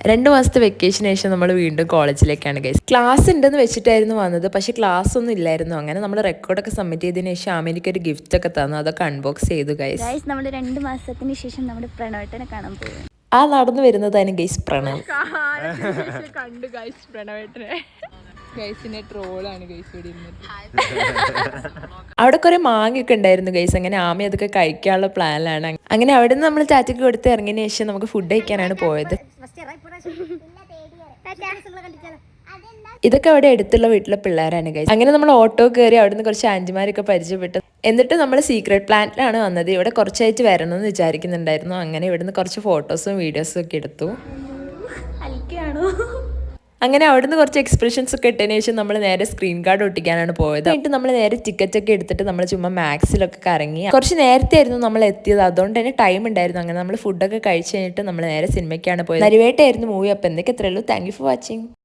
2 മാസത്തെ വെക്കേഷന് ശേഷം നമ്മൾ വീണ്ടും കോളേജിലേക്കാണ് ഗൈസ്. ക്ലാസ് ഉണ്ടെന്ന് വെച്ചിട്ടായിരുന്നു വന്നത്, പക്ഷേ ക്ലാസ് ഒന്നും ഇല്ലായിരുന്നു. അങ്ങനെ നമ്മൾ റെക്കോർഡൊക്കെ സബ്മിറ്റ് ചെയ്തതിന് ശേഷം ആമേനിക്ക് ഒരു ഗിഫ്റ്റ് ഒക്കെ തന്നു. അതൊക്കെ അൺബോക്സ് ചെയ്തു ഗൈസ്. നമ്മൾ 2 മാസത്തിന് ശേഷം നമ്മുടെ പ്രണവേട്ടനെ കാണാൻ പോകും. ആ നടന്നു വരുന്നതാണ് ഗൈസ് പ്രണവ്. കണ്ടു ഗൈസ് പ്രണവേട്ടനെ. ഗൈസിനെ ട്രോളാണ് ഗൈസ് ഇവിടെ ഇരുന്നിട്ട്. അവിടെ കുറെ മാങ്ങയൊക്കെ ഉണ്ടായിരുന്നു ഗൈസ്. അങ്ങനെ ആമ അതൊക്കെ കഴിക്കാനുള്ള പ്ലാനിലാണ്. അങ്ങനെ അവിടെ നിന്ന് നമ്മൾ ചാച്ചക്ക് കൊടുത്ത് ഇറങ്ങിയതിന് ശേഷം നമുക്ക് ഫുഡ് കഴിക്കാനാണ് പോയത്. ഇതൊക്കെ അവിടെ അടുത്തുള്ള വീട്ടിലെ പിള്ളേരാണ് ഗൈസ്. അങ്ങനെ നമ്മൾ ഓട്ടോ കയറി അവിടെ നിന്ന് കുറച്ച് ആൻറ്റിമാരൊക്കെ പരിചയപ്പെട്ടു. എന്നിട്ട് നമ്മൾ സീക്രട്ട് പ്ലാന്റിലാണ് വന്നത്. ഇവിടെ കുറച്ചായിട്ട് വരണമെന്ന് വിചാരിക്കുന്നുണ്ടായിരുന്നു. അങ്ങനെ ഇവിടുന്ന് കുറച്ച് ഫോട്ടോസും വീഡിയോസും ഒക്കെ എടുത്തു. അങ്ങനെ അവിടുന്ന് കുറച്ച് എക്സ്പ്രഷൻസ് ഒക്കെ ഇട്ടതിന് ശേഷം നമ്മൾ നേരെ സ്ക്രീൻ കാർഡ് ഒട്ടിക്കാനാണ് പോയത്. എന്നിട്ട് നമ്മൾ നേരെ ടിക്കറ്റ് ഒക്കെ എടുത്തിട്ട് നമ്മൾ ചുമ്മാ മാക്സിലൊക്കെ കറങ്ങി. കുറച്ച് നേരത്തെ ആയിരുന്നു നമ്മൾ എത്തിയത്, അതുകൊണ്ട് തന്നെ ടൈം ഉണ്ടായിരുന്നു. അങ്ങനെ നമ്മൾ ഫുഡൊക്കെ കഴിച്ച് കഴിഞ്ഞിട്ട് നമ്മൾ നേരെ സിനിമയ്ക്കാണ് പോയത്. നരിവേട്ടയായിരുന്നു മൂവി. അപ്പം എന്തൊക്കെ എത്രയുള്ളൂ. Thank you for watching.